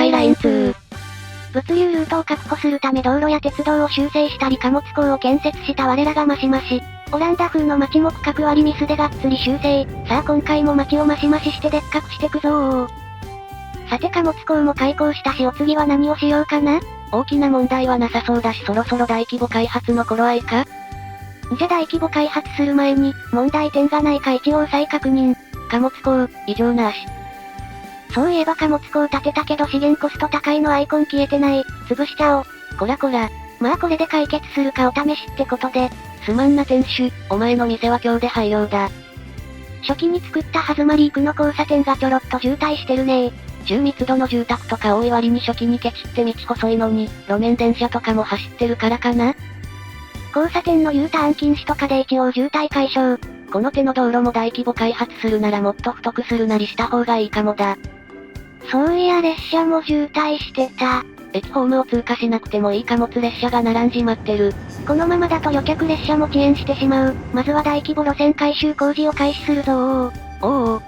海ライン2。物流ルートを確保するため道路や鉄道を修正したり貨物港を建設した我らがマシマシ。オランダ風の街も区画割りミスでがっつり修正。さあ今回も街をマシマシしてでっかくしてくぞー。さて貨物港も開港したしお次は何をしようかな？大きな問題はなさそうだしそろそろ大規模開発の頃合いか？じゃ大規模開発する前に、問題点がないか一応再確認。貨物港、異常なし。そういえば貨物港建てたけど資源コスト高いのアイコン消えてない。潰しちゃおう。こらこら。まあこれで解決するかお試しってことで。すまんな店主、お前の店は今日で廃業だ。初期に作ったはずまリークの交差点がちょろっと渋滞してるね。中密度の住宅とか多い割に初期にケチって道細いのに、路面電車とかも走ってるからかな？交差点の U ターン禁止とかで一応渋滞解消。この手の道路も大規模開発するならもっと太くするなりした方がいいかもだ。そういや列車も渋滞してた。駅ホームを通過しなくてもいい貨物列車が並んじまってる。このままだと旅客列車も遅延してしまう。まずは大規模路線改修工事を開始するぞー。おー。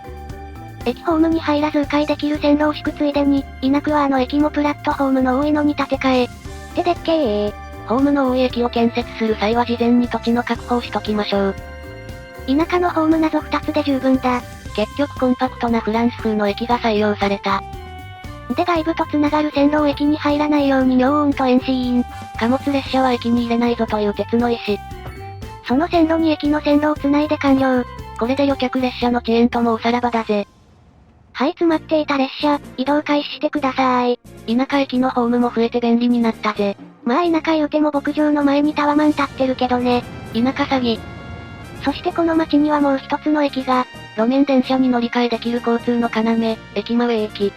駅ホームに入らず迂回できる線路を敷くついでに、いなくは駅もプラットホームの多いのに建て替え。ってでっけー。ホームの多い駅を建設する際は事前に土地の確保をしときましょう。田舎のホームなぞ2つで十分だ。結局コンパクトなフランス風の駅が採用された。で外部と繋がる線路を駅に入らないように妙音と遠心。貨物列車は駅に入れないぞという鉄の意思。その線路に駅の線路を繋いで完了。これで旅客列車の遅延ともおさらばだぜ。はい詰まっていた列車、移動開始してください。田舎駅のホームも増えて便利になったぜ。まあ田舎言うても牧場の前にタワマン立ってるけどね。田舎詐欺。そしてこの町にはもう一つの駅が、路面電車に乗り換えできる交通の要、駅前駅。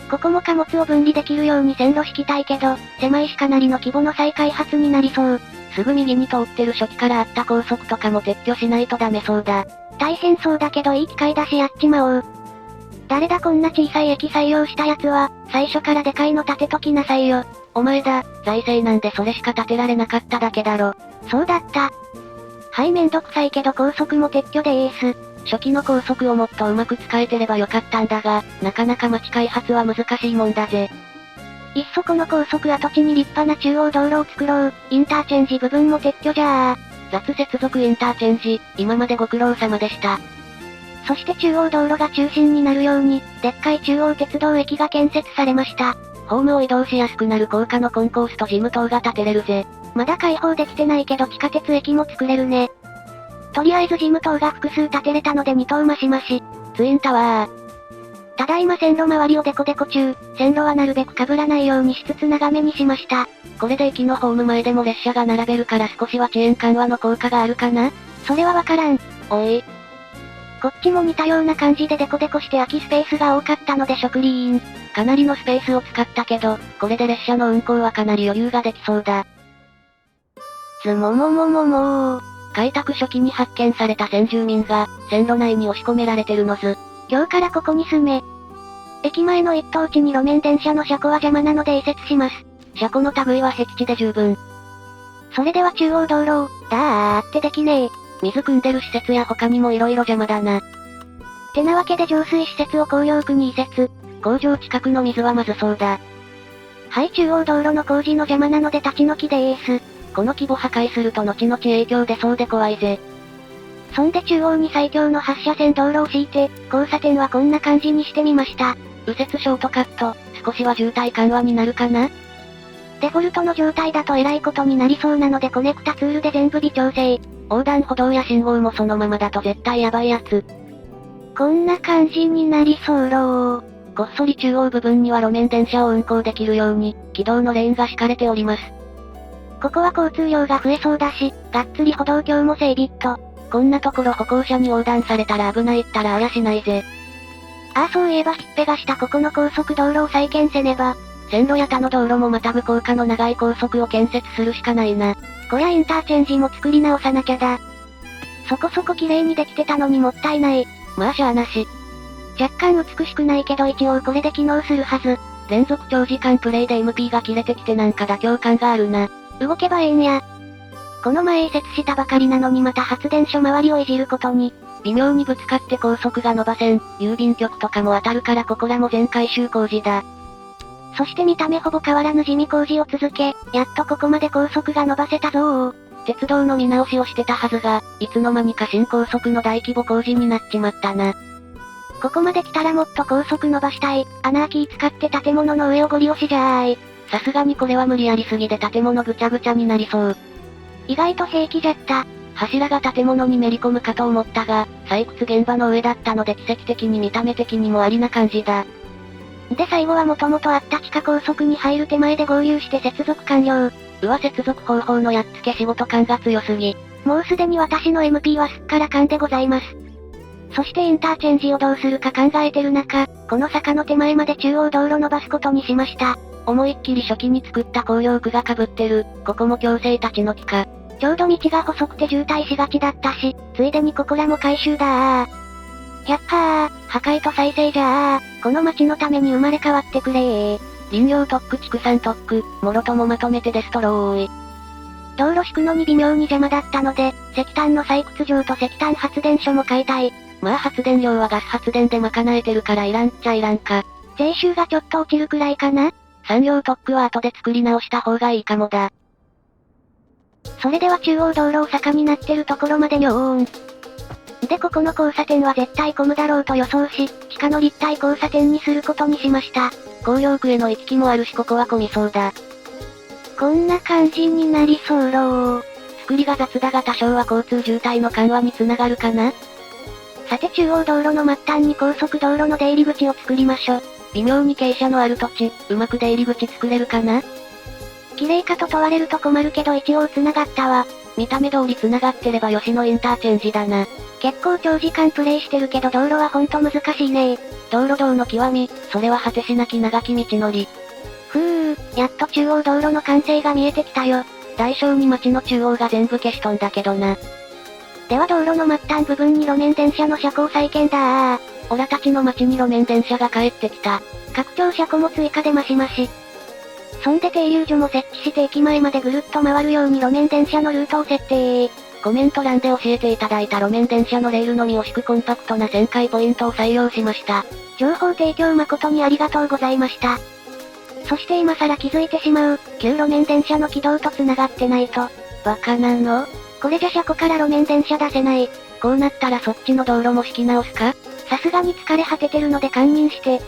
ここも貨物を分離できるように線路敷きたいけど、狭いしかなりの規模の再開発になりそう。すぐ右に通ってる初期からあった高速とかも撤去しないとダメそうだ。大変そうだけどいい機会だしやっちまおう。誰だこんな小さい駅採用したやつは、最初からでかいの建てときなさいよ。お前だ、財政なんでそれしか建てられなかっただけだろ。そうだった。はいめんどくさいけど高速も撤去でーす。初期の高速をもっとうまく使えてればよかったんだが、なかなか街開発は難しいもんだぜ。いっそこの高速跡地に立派な中央道路を作ろう。インターチェンジ部分も撤去じゃー。雑接続インターチェンジ、今までご苦労様でした。そして中央道路が中心になるように、でっかい中央鉄道駅が建設されました。ホームを移動しやすくなる高架のコンコースと事務棟が建てれるぜ。まだ開放できてないけど地下鉄駅も作れるね。とりあえず事務棟が複数建てれたので2棟増し増し。ツインタワー。ただいま線路周りをデコデコ中、線路はなるべく被らないようにしつつ長めにしました。これで駅のホーム前でも列車が並べるから少しは遅延緩和の効果があるかな？それはわからん。おい。こっちも似たような感じでデコデコして空きスペースが多かったので植林。かなりのスペースを使ったけど、これで列車の運行はかなり余裕ができそうだ。開拓初期に発見された先住民が、線路内に押し込められてるのず。今日からここに住め。駅前の一等地に路面電車の車庫は邪魔なので移設します。車庫の類は僻地で十分。それでは中央道路を、だーってできねえ。水汲んでる施設や他にも色々邪魔だな。てなわけで浄水施設を工業区に移設。工場近くの水はまずそうだ。はい中央道路の工事の邪魔なので立ち退きでーす。この規模破壊すると後々影響出そうで怖いぜ。そんで中央に最強の8車線道路を敷いて、交差点はこんな感じにしてみました。右折ショートカット、少しは渋滞緩和になるかな？デフォルトの状態だと偉いことになりそうなのでコネクタツールで全部微調整。横断歩道や信号もそのままだと絶対やばいやつ。こんな感じになりそうろー。こっそり中央部分には路面電車を運行できるように、軌道のレーンが敷かれております。ここは交通量が増えそうだし、がっつり歩道橋も整備っと。こんなところ歩行者に横断されたら危ないったらあやしないぜ。ああそういえばひっぺがしたここの高速道路を再建せねば。線路や他の道路もまたぐ高架の長い高速を建設するしかないな。こりゃインターチェンジも作り直さなきゃだ。そこそこ綺麗にできてたのにもったいない。まあしゃあなし。若干美しくないけど一応これで機能するはず。連続長時間プレイで MP が切れてきてなんか妥協感があるな。動けばええんや。この前移設したばかりなのにまた発電所周りをいじることに。微妙にぶつかって高速が伸ばせん、郵便局とかも当たるからここらも全改修工事だ。そして見た目ほぼ変わらぬ地味工事を続け、やっとここまで高速が伸ばせたぞー。鉄道の見直しをしてたはずが、いつの間にか新高速の大規模工事になっちまったな。ここまで来たらもっと高速伸ばしたい。アナーキー使って建物の上をゴリ押しじゃーい。さすがにこれは無理やりすぎで建物ぐちゃぐちゃになりそう。意外と平気じゃった。柱が建物にめり込むかと思ったが、採掘現場の上だったので奇跡的に見た目的にもありな感じだ。で最後は元々あった地下高速に入る手前で合流して接続完了。接続方法のやっつけ仕事感が強すぎ。もうすでに私の MP はすっからかんでございます。そしてインターチェンジをどうするか考えてる中、この坂の手前まで中央道路伸ばすことにしました。思いっきり初期に作った工業区が被ってる。ここも強制立ち退きか。ちょうど道が細くて渋滞しがちだったし、ついでにここらも回収だー。やっはー、破壊と再生じゃー。この街のために生まれ変わってくれー。林業特区畜産特区、もろともまとめてデストローイ。道路敷くのに微妙に邪魔だったので、石炭の採掘場と石炭発電所も解体。まあ発電量はガス発電で賄えてるからいらんっちゃいらんか。税収がちょっと落ちるくらいかな。産業特区は後で作り直した方がいいかもだ。それでは中央道路を坂になってるところまでにょーん。でここの交差点は絶対混むだろうと予想し、地下の立体交差点にすることにしました。工業区への行き来もあるしここは混みそうだ。こんな感じになりそうろー。作りが雑だが多少は交通渋滞の緩和につながるかな。さて中央道路の末端に高速道路の出入り口を作りましょ。微妙に傾斜のある土地、うまく出入り口作れるかな。綺麗かと問われると困るけど一応繋がったわ。見た目通り繋がってれば吉野インターチェンジだな。結構長時間プレイしてるけど道路はほんと難しいねー。道路道の極み、それは果てしなき長き道のり。ふー、やっと中央道路の完成が見えてきたよ。大小に街の中央が全部消しとんだけどな。では道路の末端部分に路面電車の車庫再建だー。オラたちの街に路面電車が帰ってきた。拡張車庫も追加でマシマシ。そんで停留所も設置して駅前までぐるっと回るように路面電車のルートを設定。コメント欄で教えていただいた路面電車のレールのみを敷くコンパクトな旋回ポイントを採用しました。情報提供誠にありがとうございました。そして今更気づいてしまう、旧路面電車の軌道と繋がってないと。バカなの？これじゃ車庫から路面電車出せない。こうなったらそっちの道路も敷き直すか？さすがに疲れ果ててるので堪忍して。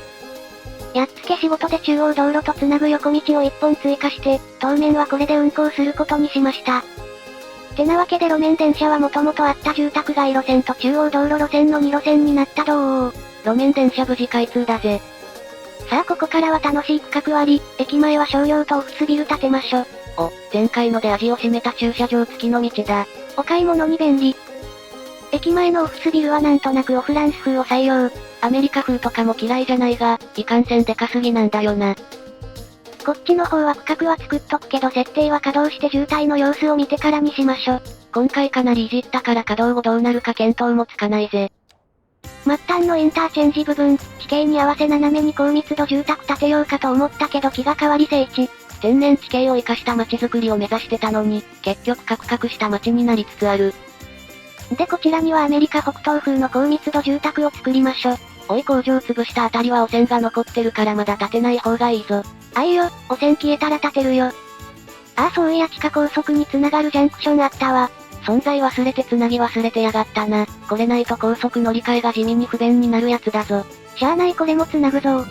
やっつけ仕事で中央道路と繋ぐ横道を1本追加して、当面はこれで運行することにしました。てなわけで路面電車はもともとあった住宅街路線と中央道路路線の2路線になったどー。路面電車無事開通だぜ。さあここからは楽しい区画割り、駅前は商業とオフィスビル建てましょ。お、前回ので味を占めた駐車場付きの道だ。お買い物に便利。駅前のオフィスビルはなんとなくオフランス風を採用。アメリカ風とかも嫌いじゃないが、いかんせんでかすぎなんだよな。こっちの方は区画は作っとくけど設定は稼働して渋滞の様子を見てからにしましょ。今回かなりいじったから稼働後どうなるか見当もつかないぜ。末端のインターチェンジ部分、地形に合わせ斜めに高密度住宅建てようかと思ったけど気が変わり整地。天然地形を生かした街づくりを目指してたのに、結局カクカクした街になりつつある。でこちらにはアメリカ北東風の高密度住宅を作りましょ。おい工場潰したあたりは汚染が残ってるからまだ建てない方がいいぞ。あいよ、汚染消えたら建てるよ。ああそういや地下高速に繋がるジャンクションあったわ。存在忘れて繋ぎ忘れてやがったな。これないと高速乗り換えが地味に不便になるやつだぞ。しゃあないこれも繋ぐぞ。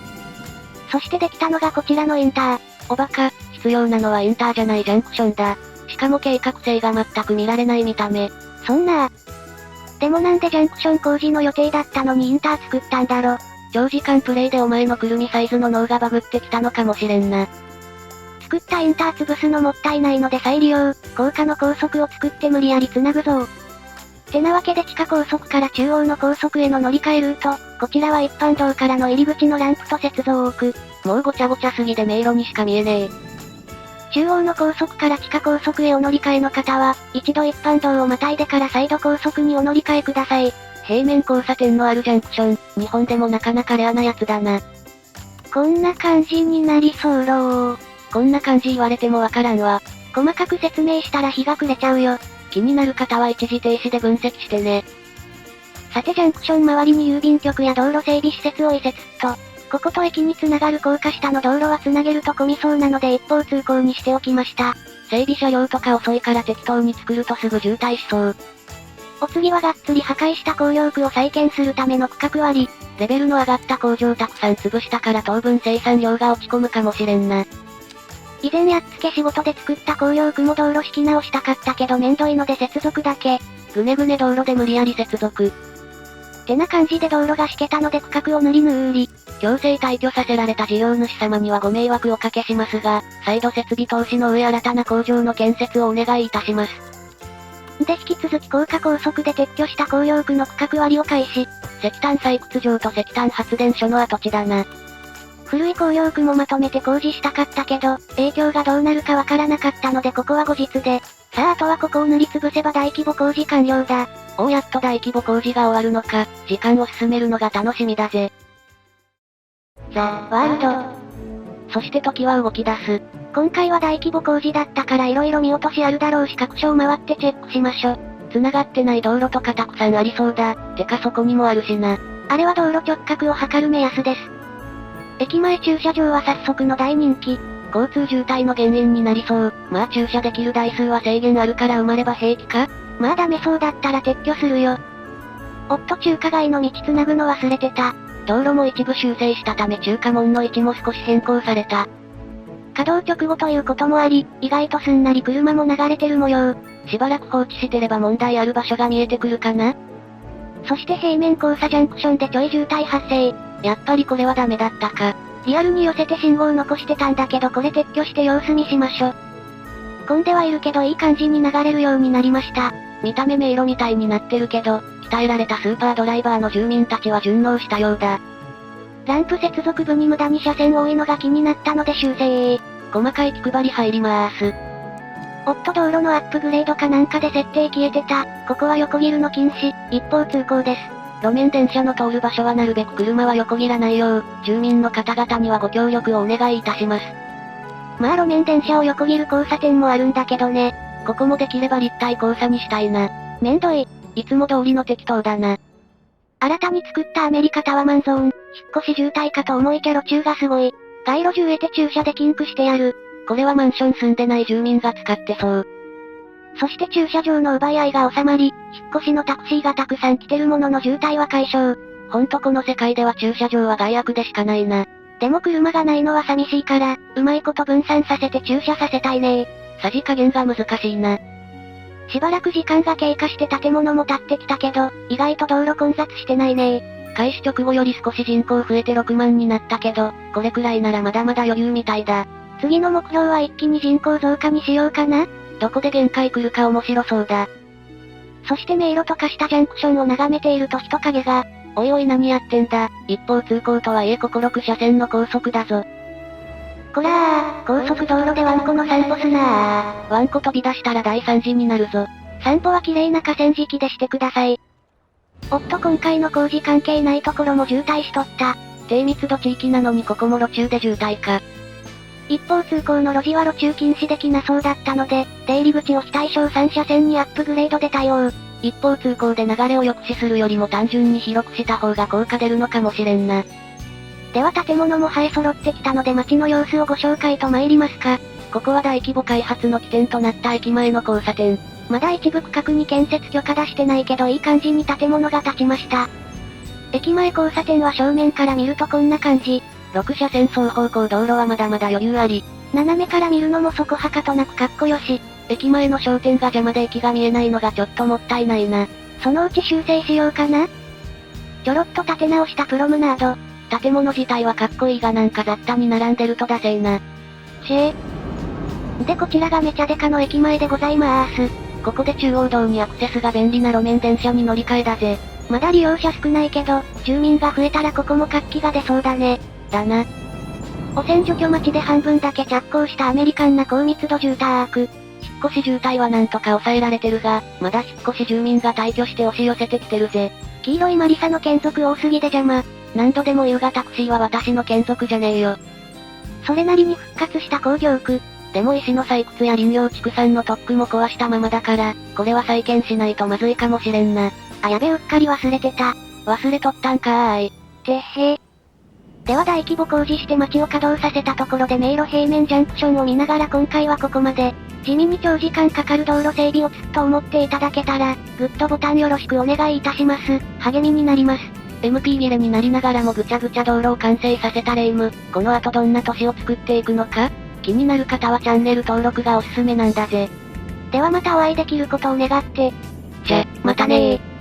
そしてできたのがこちらのインター。おバカ、必要なのはインターじゃないジャンクションだ。しかも計画性が全く見られない見た目。そんなでもなんでジャンクション工事の予定だったのにインター作ったんだろ。長時間プレイでお前のくるみサイズの脳がバグってきたのかもしれんな。作ったインター潰すのもったいないので再利用、高架の高速を作って無理やり繋ぐぞ。てなわけで地下高速から中央の高速への乗り換えルート、こちらは一般道からの入り口のランプと接続を置く。もうごちゃごちゃすぎで迷路にしか見えねえ。中央の高速から地下高速へお乗り換えの方は、一度一般道をまたいでから再度高速にお乗り換えください。平面交差点のあるジャンクション、日本でもなかなかレアなやつだな。こんな感じになりそうろー。こんな感じ言われてもわからんわ。細かく説明したら日が暮れちゃうよ。気になる方は一時停止で分析してね。さてジャンクション周りに郵便局や道路整備施設を移設と、ここと駅に繋がる高架下の道路は繋げると混みそうなので一方通行にしておきました。整備車両とか遅いから適当に作るとすぐ渋滞しそう。お次はがっつり破壊した工業区を再建するための区画割り。レベルの上がった工場たくさん潰したから当分生産量が落ち込むかもしれんな。以前やっつけ仕事で作った工業区も道路敷き直したかったけどめんどいので接続だけ。ぐねぐね道路で無理やり接続。てな感じで道路が敷けたので区画を塗り塗り。強制退去させられた事業主様にはご迷惑をおかけしますが、再度設備投資の上新たな工場の建設をお願いいたします。で引き続き高架高速で撤去した工業区の区画割りを開始。石炭採掘場と石炭発電所の跡地だな。古い工業区もまとめて工事したかったけど、影響がどうなるかわからなかったのでここは後日で。さああとはここを塗りつぶせば大規模工事完了だ。おおやっと大規模工事が終わるのか、時間を進めるのが楽しみだぜ。ザ・ワールド。そして時は動き出す。今回は大規模工事だったから色々見落としあるだろうし各所を回ってチェックしましょ。繋がってない道路とかたくさんありそうだ。てかそこにもあるしな。あれは道路直角を測る目安です。駅前駐車場は早速の大人気。交通渋滞の原因になりそう。まあ駐車できる台数は制限あるから埋まれば平気か？まあダメそうだったら撤去するよ。おっと中華街の道繋ぐの忘れてた。道路も一部修正したため中華門の位置も少し変更された。稼働直後ということもあり、意外とすんなり車も流れてる模様。しばらく放置してれば問題ある場所が見えてくるかな？そして平面交差ジャンクションでちょい渋滞発生。やっぱりこれはダメだったか。リアルに寄せて信号残してたんだけどこれ撤去して様子見しましょ。混んではいるけどいい感じに流れるようになりました。見た目迷路みたいになってるけど、鍛えられたスーパードライバーの住民たちは順応したようだ。ランプ接続部に無駄に車線多いのが気になったので修正。細かい気配り入りまーす。おっと道路のアップグレードかなんかで設定消えてた。ここは横切るの禁止、一方通行です。路面電車の通る場所はなるべく車は横切らないよう、住民の方々にはご協力をお願いいたします。まあ路面電車を横切る交差点もあるんだけどね。ここもできれば立体交差にしたいな。めんどい。いつも通りの適当だな。新たに作ったアメリカタワマンゾーン、引っ越し渋滞かと思いきや路中がすごい。街路樹植えて駐車で禁句してやる。これはマンション住んでない住民が使ってそう。そして駐車場の奪い合いが収まり、引っ越しのタクシーがたくさん来てるものの渋滞は解消。ほんとこの世界では駐車場は害悪でしかないな。でも車がないのは寂しいから、うまいこと分散させて駐車させたいね。さじ加減が難しいな。しばらく時間が経過して建物も建ってきたけど、意外と道路混雑してないね。開始直後より少し人口増えて6万になったけど、これくらいならまだまだ余裕みたいだ。次の目標は一気に人口増加にしようかな。どこで限界来るか面白そうだ。そして迷路と化したジャンクションを眺めていると人影が、おいおい何やってんだ、一方通行とはいえここ6車線の高速だぞ。こらー、高速道路でワンコの散歩すなー。ワンコ飛び出したら大惨事になるぞ。散歩は綺麗な河川敷でしてください。おっと今回の工事関係ないところも渋滞しとった。低密度地域なのにここも路中で渋滞か。一方通行の路地は路中禁止できなそうだったので、出入り口を非対称3車線にアップグレードで対応。一方通行で流れを抑止するよりも単純に広くした方が効果出るのかもしれんな。では建物も生え揃ってきたので街の様子をご紹介と参りますか。ここは大規模開発の起点となった駅前の交差点。まだ一部区画に建設許可出してないけどいい感じに建物が建ちました。駅前交差点は正面から見るとこんな感じ。6車線双方向道路はまだまだ余裕あり。斜めから見るのもそこはかとなくかっこよし。駅前の商店が邪魔で駅が見えないのがちょっともったいないな。そのうち修正しようかな。ちょろっと建て直したプロムナード。建物自体はかっこいいがなんか雑多に並んでるとダセーな。でこちらがめちゃデカの駅前でございまーす。ここで中央道にアクセスが便利な路面電車に乗り換えだぜ。まだ利用者少ないけど、住民が増えたらここも活気が出そうだね。だな。汚染除去待ちで半分だけ着工したアメリカンな高密度住宅。引っ越し渋滞はなんとか抑えられてるが、まだ引っ越し住民が退去して押し寄せてきてるぜ。黄色いマリサの眷属多すぎで邪魔。何度でも言うがタクシーは私の眷属じゃねえよ。それなりに復活した工業区。でも石の採掘や林業畜産の特区も壊したままだから、これは再建しないとまずいかもしれんな。あやべうっかり忘れてた。忘れとったんかーい。てっへー。では大規模工事して街を稼働させたところで迷路平面ジャンクションを見ながら今回はここまで。地味に長時間かかる道路整備をずっと思っていただけたら、グッドボタンよろしくお願いいたします。励みになります。MP 切れになりながらもぐちゃぐちゃ道路を完成させたレイム。この後どんな都市を作っていくのか気になる方はチャンネル登録がおすすめなんだぜ。ではまたお会いできることを願って。じゃ、またねー。